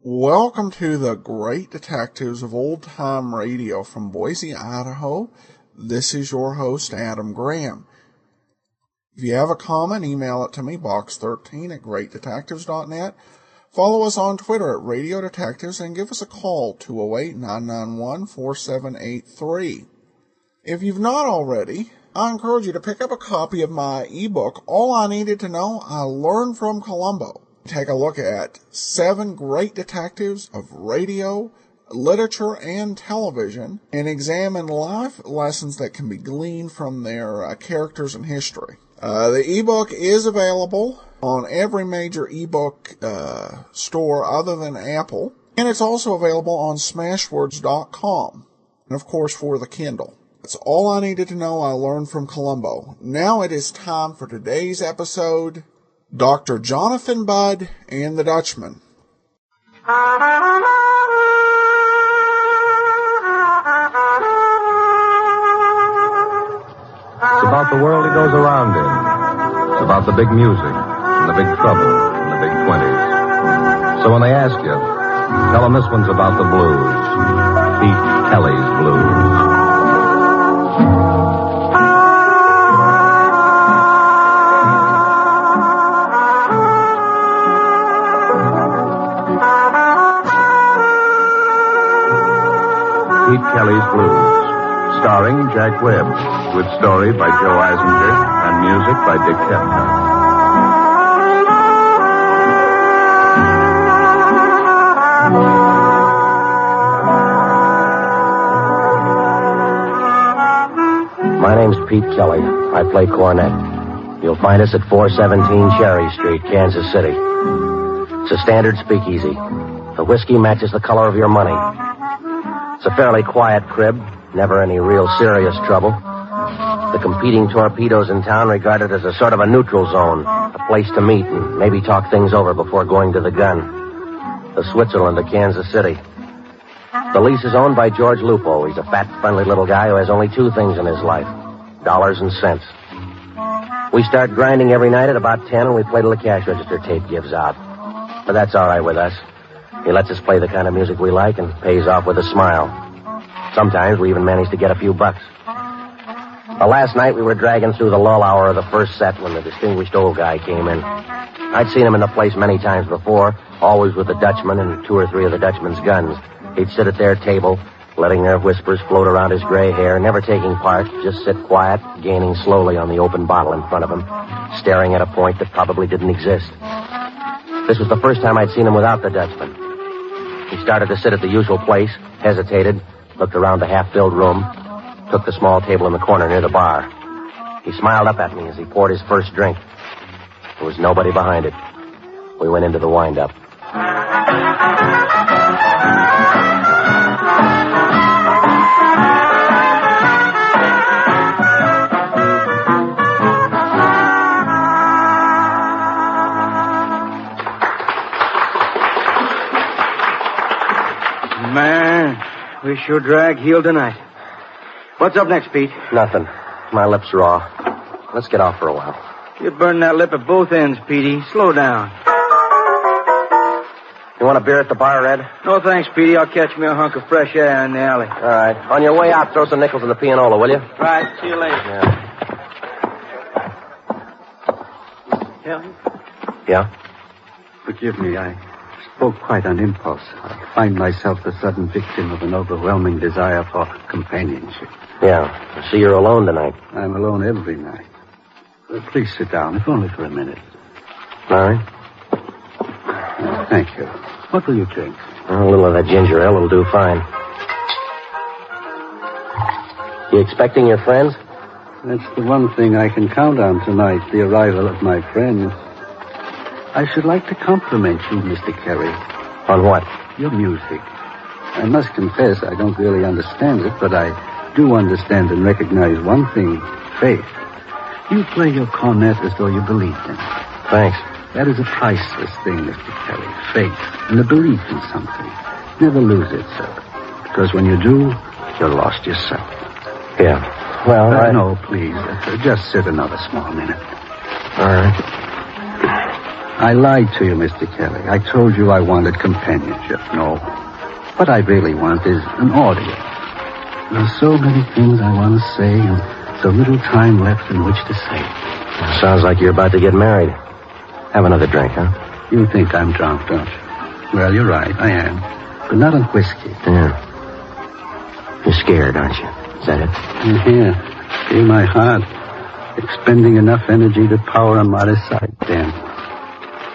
Welcome to the Great Detectives of Old Time Radio from Boise, Idaho. This is your host, Adam Graham. If you have a comment, email it to me, box13@greatdetectives.net. Follow us on Twitter at Radio Detectives and give us a call, 208-991-4783. If you've not already, I encourage you to pick up a copy of my ebook, All I Needed to Know I Learned from Columbo. Take a look at 7 great detectives of radio, literature, and television, and examine life lessons that can be gleaned from their characters and history. The ebook is available on every major ebook store other than Apple, and it's also available on smashwords.com, and of course for the Kindle. That's all I needed to know I learned from Columbo. Now it is time for today's episode, Dr. Jonathan Budd and the Dutchman. It's about the world he goes around in. It's about the big music, and the big trouble, and the big 20s. So when they ask you, tell them this one's about the blues. Pete Kelly's Blues. Pete Kelly's Blues, starring Jack Webb, with story by Joe Eisinger and music by Dick Kepner. My name's Pete Kelly. I play cornet. You'll find us at 417 Cherry Street, Kansas City. It's a standard speakeasy. The whiskey matches the color of your money. It's a fairly quiet crib, never any real serious trouble. The competing torpedoes in town regard it as a sort of a neutral zone, a place to meet and maybe talk things over before going to the gun. The Switzerland of Kansas City. The lease is owned by George Lupo. He's a fat, friendly little guy who has only 2 things in his life, dollars and cents. We start grinding every night at about 10 and we play till the cash register tape gives out. But that's all right with us. He lets us play the kind of music we like and pays off with a smile. Sometimes we even manage to get a few bucks. Last night we were dragging through the lull hour of the first set when the distinguished old guy came in. I'd seen him in the place many times before, always with the Dutchman and 2 or 3 of the Dutchman's guns. He'd sit at their table, letting their whispers float around his gray hair, never taking part, just sit quiet, gaining slowly on the open bottle in front of him, staring at a point that probably didn't exist. This was the first time I'd seen him without the Dutchman. He started to sit at the usual place, hesitated, looked around the half-filled room, took the small table in the corner near the bar. He smiled up at me as he poured his first drink. There was nobody behind it. We went into the wind-up. Man, we sure drag heel tonight. What's up next, Pete? Nothing. My lip's raw. Let's get off for a while. You're burning that lip at both ends, Petey. Slow down. You want a beer at the bar, Red? No, thanks, Petey. I'll catch me a hunk of fresh air in the alley. All right. On your way out, throw some nickels in the pianola, will you? Right. See you later. Yeah. Yeah? Forgive me, I spoke quite on impulse. I find myself the sudden victim of an overwhelming desire for companionship. Yeah. I see you're alone tonight. I'm alone every night. Please sit down, if only for a minute. All right. Thank you. What will you drink? A little of that ginger ale will do fine. You expecting your friends? That's the one thing I can count on tonight, the arrival of my friends. I should like to compliment you, Mr. Carey. On what? Your music. I must confess I don't really understand it, but I do understand and recognize one thing, faith. You play your cornet as though you believed in it. Thanks. That is a priceless thing, Mr. Kelly. Faith and a belief in something. Never lose it, sir. Because when you do, you're lost yourself. Yeah. Well, No, please. Just sit another small minute. All right. I lied to you, Mr. Kelly. I told you I wanted companionship. No. What I really want is an audience. There are so many things I want to say and so little time left in which to say. Sounds like you're about to get married. Have another drink, huh? You think I'm drunk, don't you? Well, you're right, I am. But not on whiskey. Yeah. You're scared, aren't you? Is that it? Yeah. Feel my heart. Expending enough energy to power a modest side dance.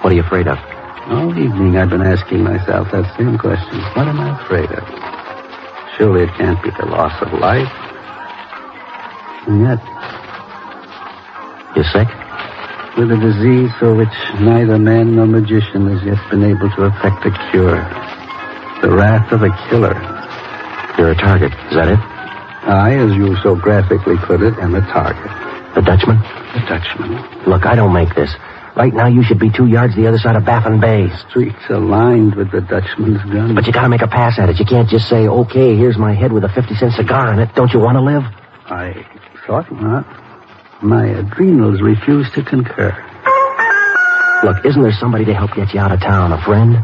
What are you afraid of? All evening I've been asking myself that same question. What am I afraid of? Surely it can't be the loss of life. And yet... You sick? With a disease for which neither man nor magician has yet been able to effect a cure. The wrath of a killer. You're a target. Is that it? I, as you so graphically put it, am a target. The Dutchman? The Dutchman. Look, I don't make this. Right now, you should be 2 yards the other side of Baffin Bay. Streets are lined with the Dutchman's gun. But you gotta make a pass at it. You can't just say, okay, here's my head with a 50-cent cigar in it. Don't you want to live? I thought not. My adrenals refuse to concur. Look, isn't there somebody to help get you out of town? A friend?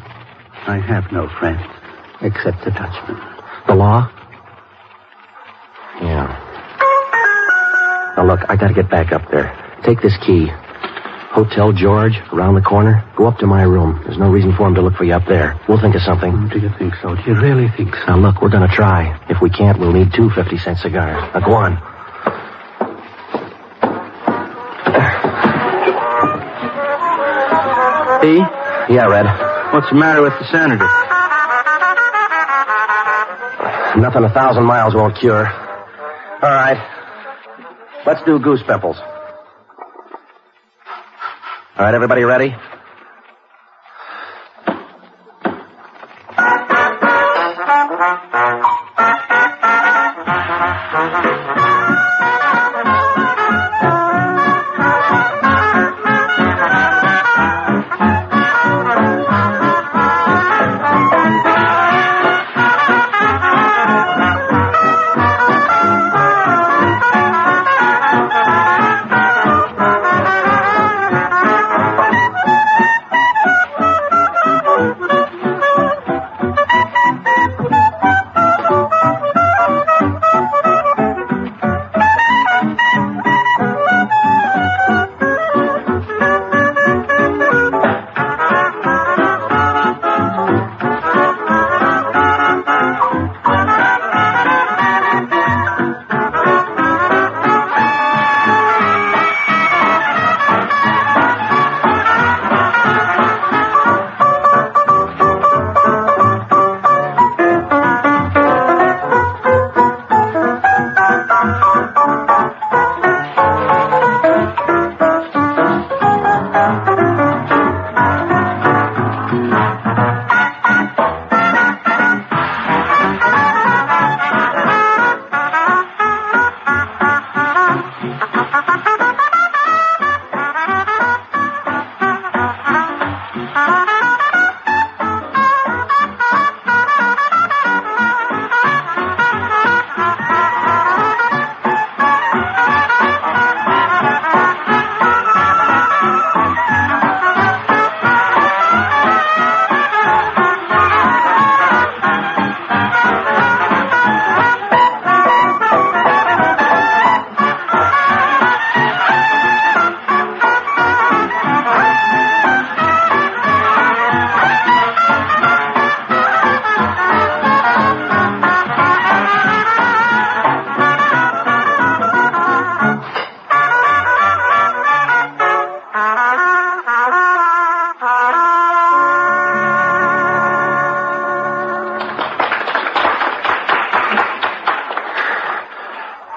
I have no friend, except the Dutchman. The law? Yeah. Now, look, I gotta get back up there. Take this key. Hotel George, around the corner. Go up to my room. There's no reason for him to look for you up there. We'll think of something. Do you think so? Do you really think so? Now, look, we're gonna try. If we can't, we'll need 2 50-cent cigars. Now, go on. P? Yeah, Red. What's the matter with the senator? Nothing 1,000 miles won't cure. All right. Let's do goose pimples. All right, everybody ready?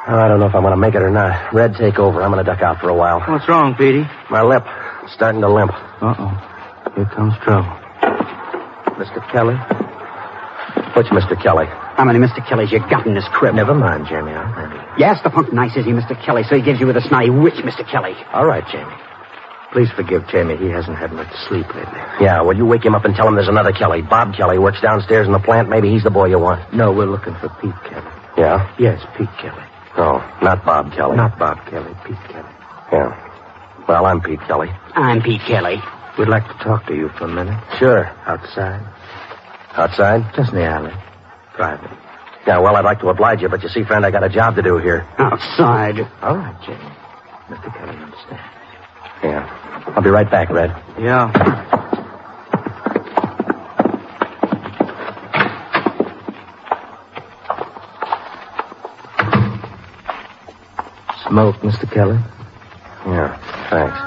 I don't know if I'm going to make it or not. Red, take over. I'm going to duck out for a while. What's wrong, Petey? My lip. It's starting to limp. Uh-oh. Here comes trouble. Mr. Kelly? Which Mr. Kelly? How many Mr. Kellys you got in this crib? Never mind, Jamie. I'll handle it. You ask the punk nice, is he, Mr. Kelly, so he gives you with a snotty which Mr. Kelly? All right, Jamie. Please forgive Jamie. He hasn't had much sleep lately. Yeah, will you wake him up and tell him there's another Kelly? Bob Kelly works downstairs in the plant. Maybe he's the boy you want. No, we're looking for Pete Kelly. Yeah? Yes, Pete Kelly. Oh, not Bob Kelly. Not Bob Kelly, Pete Kelly. Yeah. Well, I'm Pete Kelly. I'm Pete Kelly. We'd like to talk to you for a minute. Sure. Outside. Outside? Just in the alley. Private. Yeah, well, I'd like to oblige you, but you see, friend, I got a job to do here. Outside. All right, Jamie. Mr. Kelly understands. Yeah. I'll be right back, Red. Yeah. Smoke, Mr. Kelly? Yeah, thanks.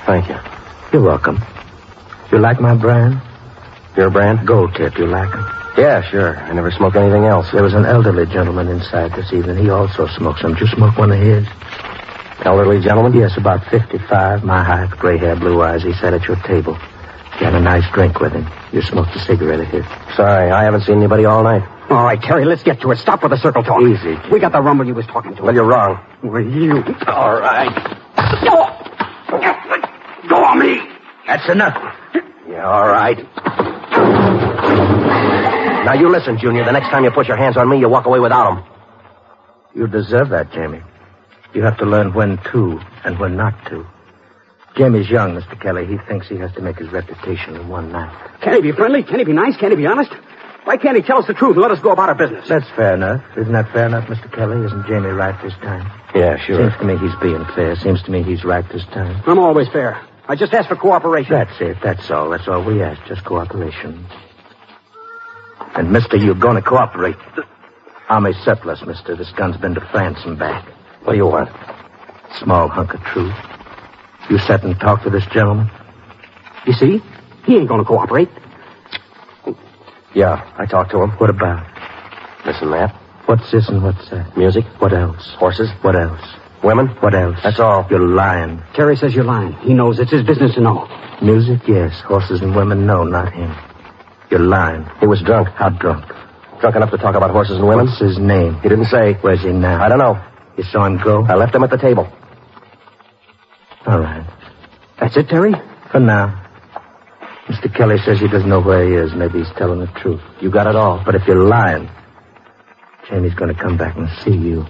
Thank you. You're welcome. You like my brand? Your brand? Gold tip, you like them? Yeah, sure. I never smoke anything else. There was an elderly gentleman inside this evening. He also smoked some. Did you smoke one of his? Elderly gentleman? Yes, about 55, my height, gray hair, blue eyes. He sat at your table. You had a nice drink with him. You smoked a cigarette of his. Sorry, I haven't seen anybody all night. All right, Terry, let's get to it. Stop with the circle talk. Easy. We got the rumble you was talking to. Well, you're wrong. Well, you... All right. Go on me. That's enough. Yeah, all right. Now, you listen, Junior. The next time you put your hands on me, you walk away without them. You deserve that, Jamie. You have to learn when to and when not to. Jamie's young, Mr. Kelly. He thinks he has to make his reputation in one night. Can he be friendly? Can he be nice? Can he be honest? Why can't he tell us the truth and let us go about our business? That's fair enough. Isn't that fair enough, Mr. Kelly? Isn't Jamie right this time? Yeah, sure. Seems to me he's being fair. Seems to me he's right this time. I'm always fair. I just ask for cooperation. That's it. That's all. That's all we ask. Just cooperation. And, mister, you're going to cooperate. Army surplus, mister. This gun's been to France and back. What do you want? Small hunk of truth. You sat and talked to this gentleman? You see? He ain't going to cooperate. Yeah, I talked to him. What about? Listen, Matt. What's this and what's that? Music. What else? Horses. What else? Women. What else? That's all. You're lying. Terry says you're lying. He knows it's his business to know. Music, yes. Horses and women, no, not him. You're lying. He was drunk. How drunk? Drunk enough to talk about horses and women? What's his name? He didn't say. Where's he now? I don't know. You saw him go? I left him at the table. All right. That's it, Terry? For now. Mr. Kelly says he doesn't know where he is. Maybe he's telling the truth. You got it all. But if you're lying, Jamie's going to come back and see you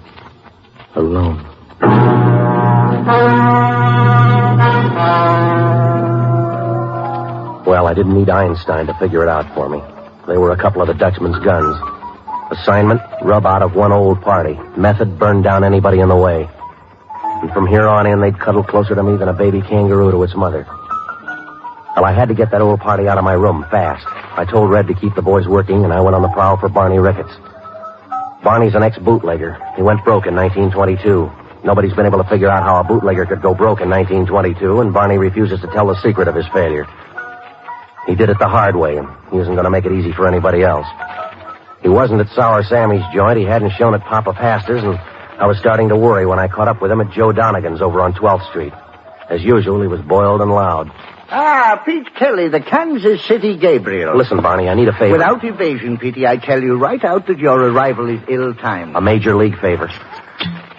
alone. Well, I didn't need Einstein to figure it out for me. They were a couple of the Dutchman's guns. Assignment, rub out of one old party. Method, burn down anybody in the way. And from here on in, they'd cuddle closer to me than a baby kangaroo to its mother. Well, I had to get that old party out of my room fast. I told Red to keep the boys working, and I went on the prowl for Barney Rickets. Barney's an ex-bootlegger. He went broke in 1922. Nobody's been able to figure out how a bootlegger could go broke in 1922, and Barney refuses to tell the secret of his failure. He did it the hard way, and he isn't going to make it easy for anybody else. He wasn't at Sour Sammy's joint. He hadn't shown at Papa Pastor's, and I was starting to worry when I caught up with him at Joe Donegan's over on 12th Street. As usual, he was boiled and loud. Ah, Pete Kelly, the Kansas City Gabriel. Listen, Barney, I need a favor. Without evasion, Petey, I tell you right out that your arrival is ill-timed. A major league favor.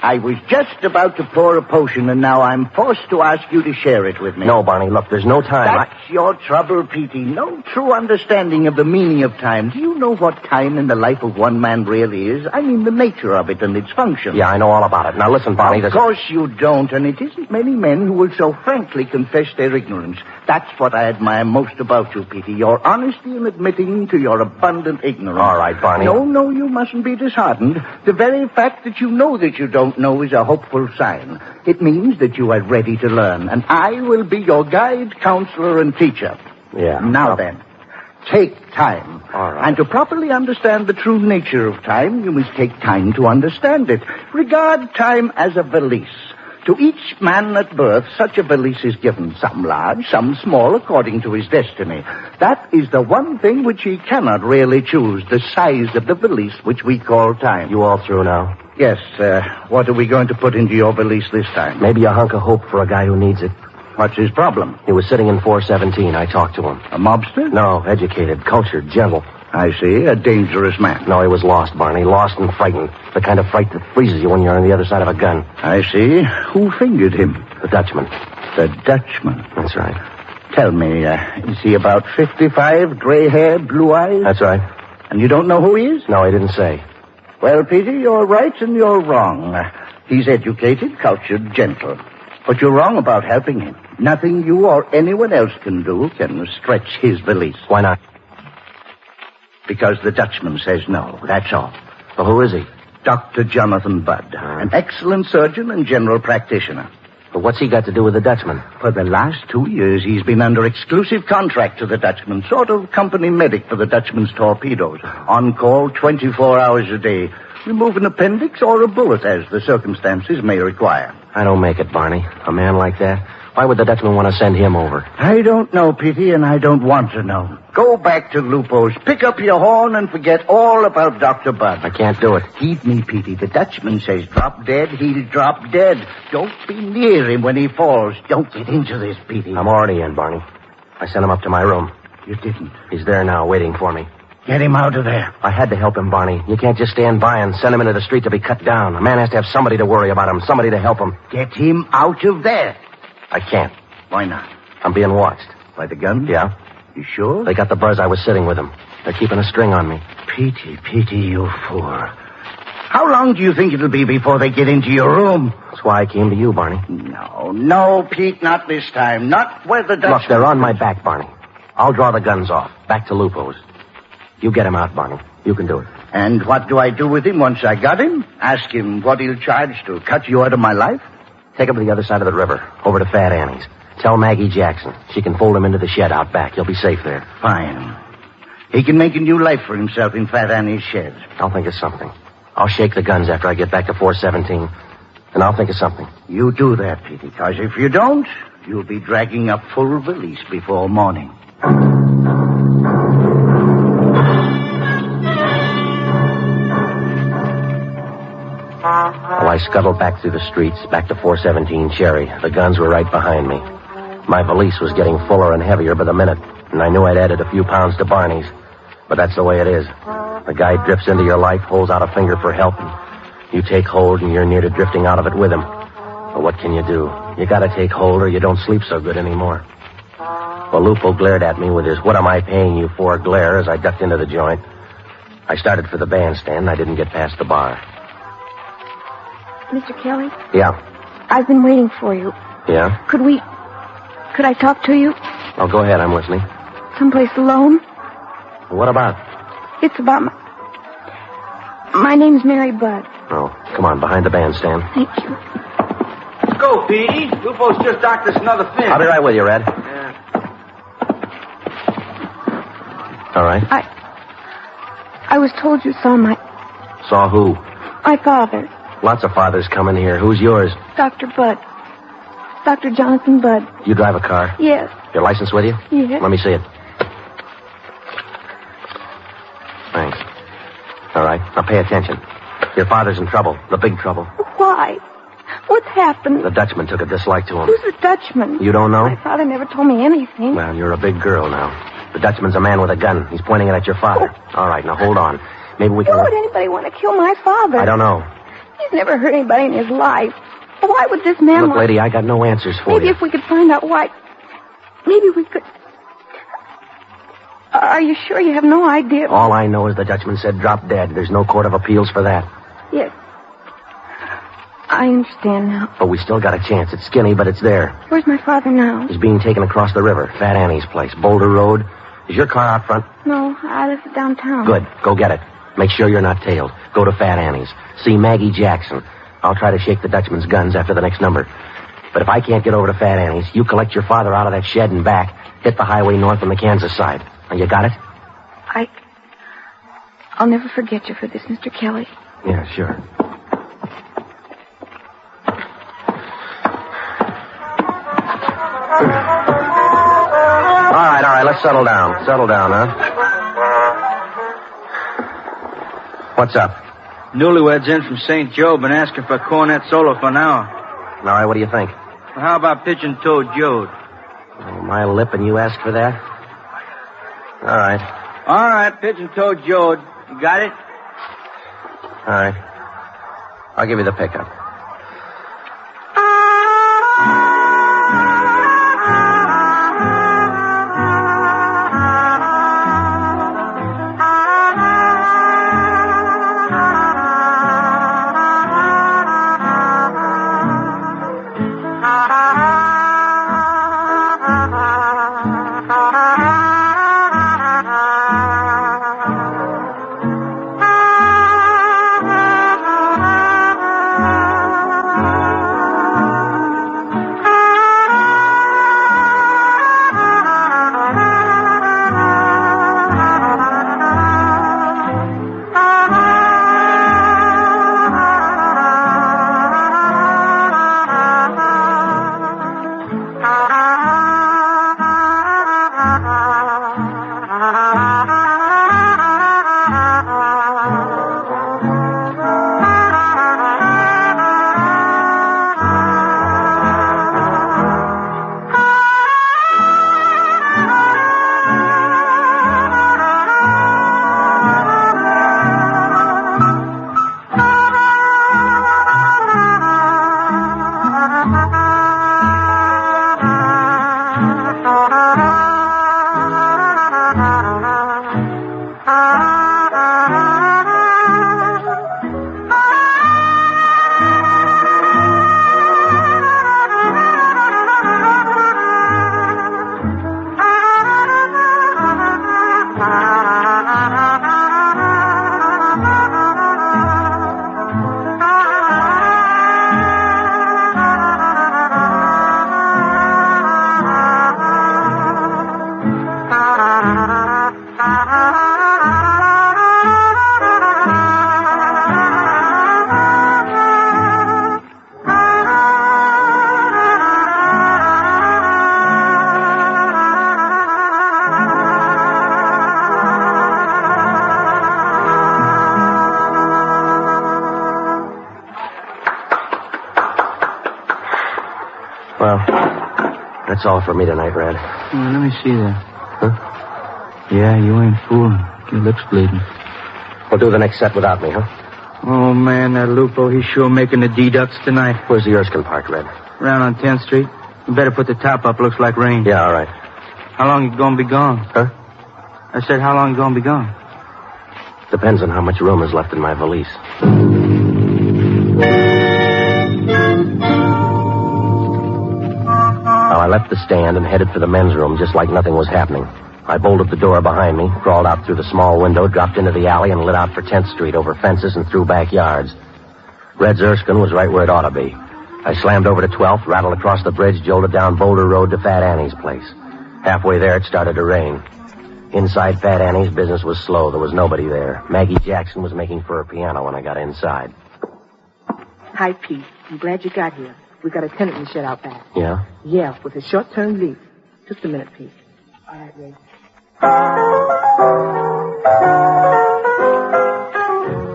I was just about to pour a potion, and now I'm forced to ask you to share it with me. No, Barney, look, there's no time. That's your trouble, Petey. No true understanding of the meaning of time. Do you know what time in the life of one man really is? I mean the nature of it and its function. Yeah, I know all about it. Now, listen, Barney, Of course you don't, and it isn't many men who will so frankly confess their ignorance. That's what I admire most about you, Petey, your honesty in admitting to your abundant ignorance. All right, Barney. No, you mustn't be disheartened. The very fact that you know that you don't know is a hopeful sign. It means that you are ready to learn, and I will be your guide, counselor, and teacher. Yeah. Now then, take time. All right. And to properly understand the true nature of time, you must take time to understand it. Regard time as a valise. To each man at birth, such a valise is given, some large, some small, according to his destiny. That is the one thing which he cannot really choose, the size of the valise which we call time. You all through now? Yes, what are we going to put into your valise this time? Maybe a hunk of hope for a guy who needs it. What's his problem? He was sitting in 417. I talked to him. A mobster? No, educated, cultured, gentle. I see. A dangerous man. No, he was lost, Barney. Lost and frightened. The kind of fright that freezes you when you're on the other side of a gun. I see. Who fingered him? The Dutchman. The Dutchman. That's right. Tell me, is he about 55, gray hair, blue eyes? That's right. And you don't know who he is? No, he didn't say. Well, Peter, you're right and you're wrong. He's educated, cultured, gentle. But you're wrong about helping him. Nothing you or anyone else can do can stretch his beliefs. Why not? Because the Dutchman says no, that's all. Well, who is he? Dr. Jonathan Budd, an excellent surgeon and general practitioner. But what's he got to do with the Dutchman? For the last 2 years, he's been under exclusive contract to the Dutchman, sort of company medic for the Dutchman's torpedoes. On call 24 hours a day. Remove an appendix or a bullet as the circumstances may require. I don't make it, Barney. A man like that. Why would the Dutchman want to send him over? I don't know, Petey, and I don't want to know. Go back to Lupo's, pick up your horn, and forget all about Dr. Budd. I can't do it. Heed me, Petey. The Dutchman says drop dead, he'll drop dead. Don't be near him when he falls. Don't get into this, Petey. I'm already in, Barney. I sent him up to my room. You didn't. He's there now, waiting for me. Get him out of there. I had to help him, Barney. You can't just stand by and send him into the street to be cut down. A man has to have somebody to worry about him, somebody to help him. Get him out of there. I can't. Why not? I'm being watched. By the gun? Yeah. You sure? They got the buzz I was sitting with him. They're keeping a string on me. Petey, you fool. How long do you think it'll be before they get into your room? That's why I came to you, Barney. No, Pete, not this time. Not where the Dutchman... Look, they're on my back, Barney. I'll draw the guns off. Back to Lupo's. You get him out, Barney. You can do it. And what do I do with him once I got him? Ask him what he'll charge to cut you out of my life? Take him to the other side of the river, over to Fat Annie's. Tell Maggie Jackson. She can fold him into the shed out back. He'll be safe there. Fine. He can make a new life for himself in Fat Annie's shed. I'll think of something. I'll shake the guns after I get back to 417. And I'll think of something. You do that, Petey, because if you don't, you'll be dragging up full valise before morning. Well, I scuttled back through the streets, back to 417 Cherry. The guns were right behind me. My valise was getting fuller and heavier by the minute, and I knew I'd added a few pounds to Barney's. But that's the way it is. The guy drifts into your life, holds out a finger for help, and you take hold, and you're near to drifting out of it with him. But what can you do? You gotta take hold, or you don't sleep so good anymore. Well, Lupo glared at me with his "what am I paying you for" glare as I ducked into the joint. I started for the bandstand, and I didn't get past the bar. Mr. Kelly? Yeah. I've been waiting for you. Yeah? Could I talk to you? Oh, go ahead, I'm listening. Someplace alone? What about? It's about my name's Mary Budd. Oh, come on, behind the bandstand. Thank you. Let's go, Petey. Lupo's just docked us another fin. I'll be right with you, Red. Yeah. All right. I was told you saw Saw who? my father, Lots of fathers come in here. Who's yours? Dr. Budd. Dr. Jonathan Budd. You drive a car? Yes. Your license with you? Yes. Let me see it. Thanks. All right. Now pay attention. Your father's in trouble. The big trouble. Why? What's happened? The Dutchman took a dislike to him. Who's the Dutchman? You don't know? My father never told me anything. Well, you're a big girl now. The Dutchman's a man with a gun. He's pointing it at your father. All right, now hold on. Maybe we can... Why would anybody want to kill my father? I don't know. He's never hurt anybody in his life. Why would this man... Look, lady, I got no answers for Maybe you. if we could find out why... Maybe we could... Are you sure you have no idea? All I know is the Dutchman said drop dead. There's no court of appeals for that. Yes. I understand now. But we still got a chance. It's skinny, but it's there. Where's my father now? He's being taken across the river. Fat Annie's place. Boulder Road. Is your car out front? No, I live downtown. Good. Go get it. Make sure you're not tailed. Go to Fat Annie's. See Maggie Jackson. I'll try to shake the Dutchman's guns after the next number. But if I can't get over to Fat Annie's, you collect your father out of that shed and back. Hit the highway north on the Kansas side. Now, you got it? I'll never forget you for this, Mr. Kelly. Yeah, sure. All right, let's settle down. Settle down, huh? What's up? Newlyweds in from St. Joe been asking for a cornet solo for an hour. All right, what do you think? How about pitching Toad Jode? Oh, my lip and you ask for that? All right. All right, pitching Toad Jode. You got it? All right. I'll give you the pickup. Well, that's all for me tonight, Red. Let me see that. Huh? Yeah, you ain't fooling. Your lip's bleeding. We'll do the next set without me, huh? Oh, man, that Lupo, he's sure making the deducts tonight. Where's the Erskine parked, Red? Around on 10th Street. You better put the top up. Looks like rain. Yeah, all right. How long you gonna be gone? Huh? I said, how long you gonna be gone? Depends on how much room is left in my valise. Well, I left the stand and headed for the men's room just like nothing was happening. I bolted the door behind me, crawled out through the small window, dropped into the alley, and lit out for 10th Street over fences and through backyards. Red's Erskine was right where it ought to be. I slammed over to 12th, rattled across the bridge, jolted down Boulder Road to Fat Annie's place. Halfway there, it started to rain. Inside Fat Annie's, business was slow. There was nobody there. Maggie Jackson was making for a piano when I got inside. Hi, Pete. I'm glad you got here. We got a tenant in the shed out back. Yeah? Yeah, with a short-term lease. Just a minute, Pete. All right, Ray.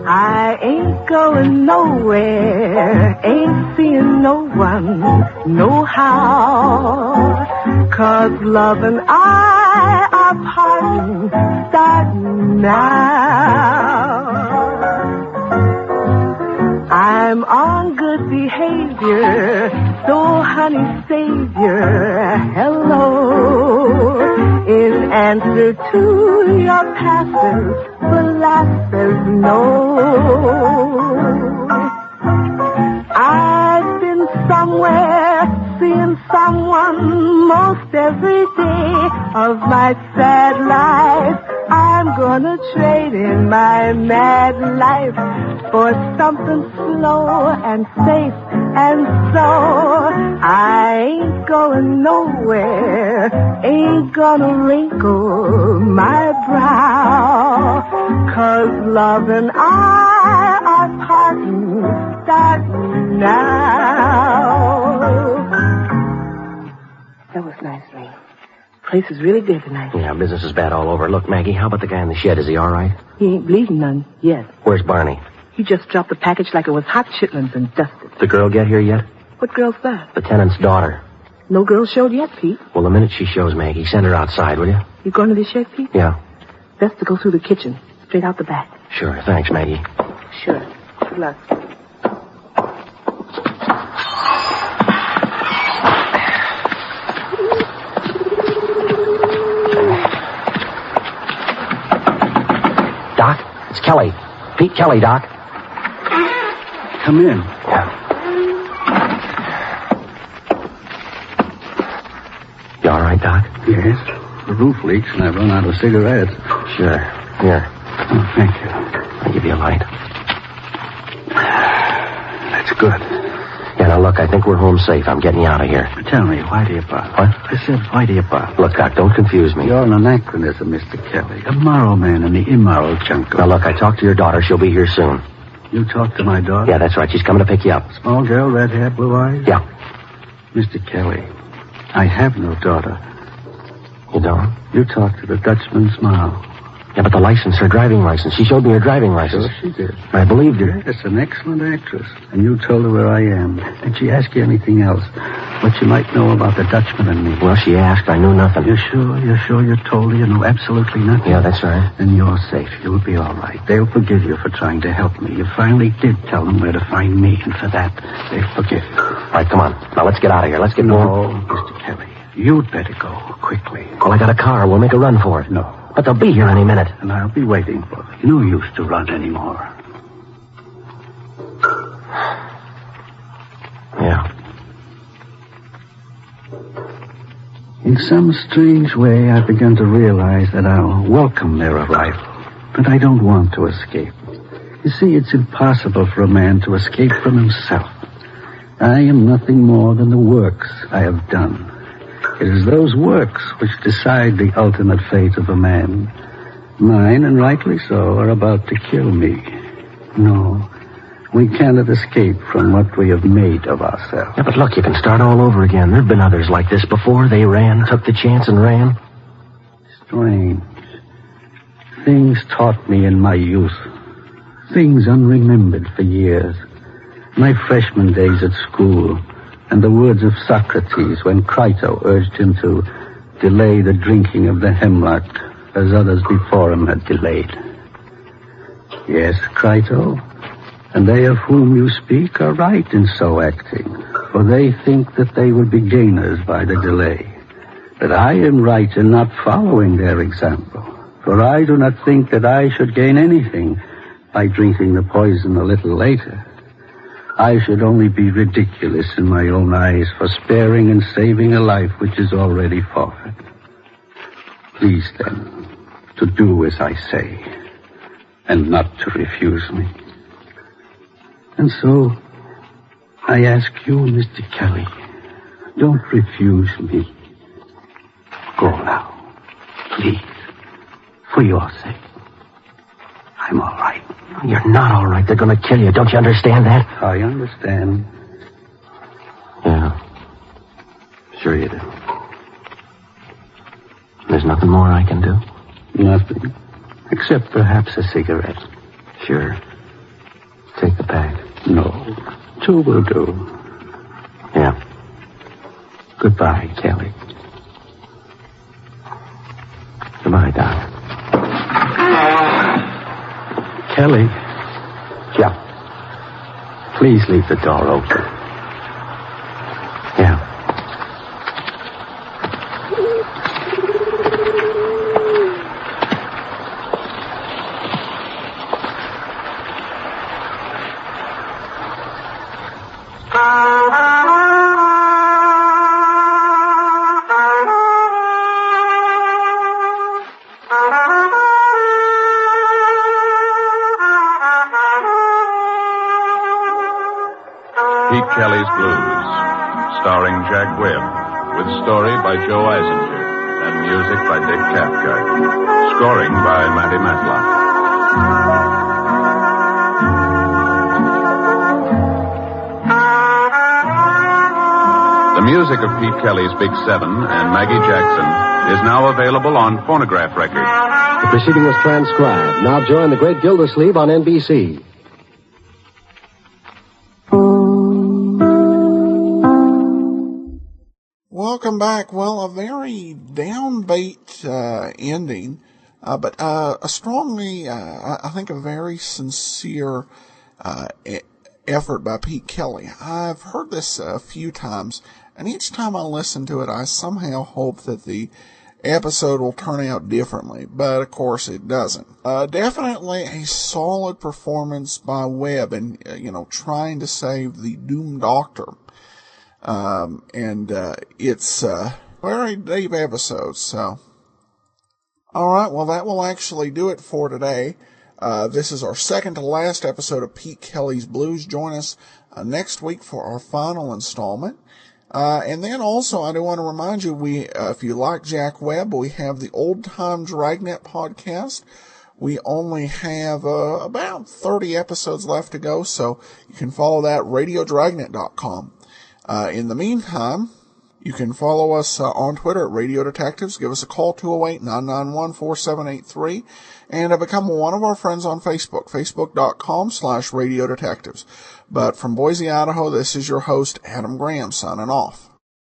I ain't going nowhere, ain't seeing no one, no how. 'Cause love and I are parting, starting now. I'm on good behavior, so honey savior, hello. In answer to your passes, molasses, no. I've been somewhere, seeing someone most every day of my sad life. I'm gonna trade in my mad life for something slow and safe, and so I ain't going nowhere, ain't gonna wrinkle my brow, 'cause love and I are parting, starting now. That was nice, Ray. Place is really good tonight. Yeah, business is bad all over. Look, Maggie, how about the guy in the shed? Is he all right? He ain't bleeding none yet. Where's Barney? He just dropped the package like it was hot chitlins and dusted. The girl get here yet? What girl's that? Lieutenant's daughter. No girl showed yet, Pete. Well, the minute she shows, Maggie, send her outside, will you? You going to the shed, Pete? Yeah. Best to go through the kitchen. Straight out the back. Sure. Thanks, Maggie. Sure. Good luck. Doc, it's Kelly. Pete Kelly, Doc. Come in. Yeah. You all right, Doc? Yes. The roof leaks and I've run out of cigarettes. Sure. Here. Oh, thank you. I'll give you a light. That's good. Yeah, now look, I think we're home safe. I'm getting you out of here. Tell me, why do you bother? What? I said, why do you bother? Look, Doc, don't confuse me. You're an anachronism, Mr. Kelly. A moral man in the immoral jungle. Now look, I talked to your daughter. She'll be here soon. You talked to my daughter? Yeah, that's right. She's coming to pick you up. Small girl, red hair, blue eyes? Yeah. Mr. Kelly, I have no daughter. You don't? You talked to the Dutchman smile. Yeah, but the license, her driving license. She showed me her driving license. Sure she did. I believed her. Yes, an excellent actress. And you told her where I am. Did she ask you anything else? What you might know about the Dutchman and me? Well, she asked. I knew nothing. You sure? You sure you told her you know absolutely nothing? Yeah, that's right. Then you're safe. You'll be all right. They'll forgive you for trying to help me. You finally did tell them where to find me, and for that, they'll forgive you. All right, come on. Now, let's get out of here. Let's get No, moving. Mr. Kelly. You'd better go quickly. Well, I got a car. We'll make a run for it. No. But they'll be here any minute. And I'll be waiting for them. No use to run anymore. Yeah. In some strange way, I've begun to realize that I'll welcome their arrival. But I don't want to escape. You see, it's impossible for a man to escape from himself. I am nothing more than the works I have done. It is those works which decide the ultimate fate of a man. Mine, and rightly so, are about to kill me. No, we cannot escape from what we have made of ourselves. Yeah, but look, you can start all over again. There have been others like this before. They ran, took the chance, and ran. Strange. Things taught me in my youth. Things unremembered for years. My freshman days at school, and the words of Socrates when Crito urged him to delay the drinking of the hemlock as others before him had delayed. Yes, Crito, and they of whom you speak are right in so acting, for they think that they will be gainers by the delay. But I am right in not following their example, for I do not think that I should gain anything by drinking the poison a little later. I should only be ridiculous in my own eyes for sparing and saving a life which is already forfeit. Please, then, to do as I say, and not to refuse me. And so, I ask you, Mr. Kelly, don't refuse me. Go now, please, for your sake. I'm all right. You're not all right. They're going to kill you. Don't you understand that? I understand. Yeah. Sure you do. There's nothing more I can do? Nothing. Except perhaps a cigarette. Sure. Take the pack. No. Two will do. Yeah. Goodbye, Kelly. Goodbye, Doc. Kelly. Yeah. Please leave the door open. Yeah. Pete Kelly's Blues, starring Jack Webb, with story by Joe Eisinger and music by Dick Cathcart, scoring by Matty Matlock. The music of Pete Kelly's Big Seven and Maggie Jackson is now available on phonograph record. The proceeding was transcribed. Now join the Great Gildersleeve on NBC. Welcome back. Well, a very downbeat ending, but a strongly, I think, a very sincere effort by Pete Kelly. I've heard this a few times, and each time I listen to it, I somehow hope that the episode will turn out differently, but of course it doesn't. Definitely a solid performance by Webb, and trying to save the doomed doctor. It's a very deep episode, so. Alright, well that will actually do it for today. This is our second to last episode of Pete Kelly's Blues. Join us next week for our final installment. And then also, I do want to remind you, if you like Jack Webb, we have the Old Time Dragnet podcast. We only have about 30 episodes left to go, so you can follow that at radiodragnet.com. In the meantime, you can follow us on Twitter at Radio Detectives. Give us a call, 208-991-4783, and become one of our friends on Facebook, facebook.com/Radio Detectives. But from Boise, Idaho, this is your host, Adam Graham, signing off.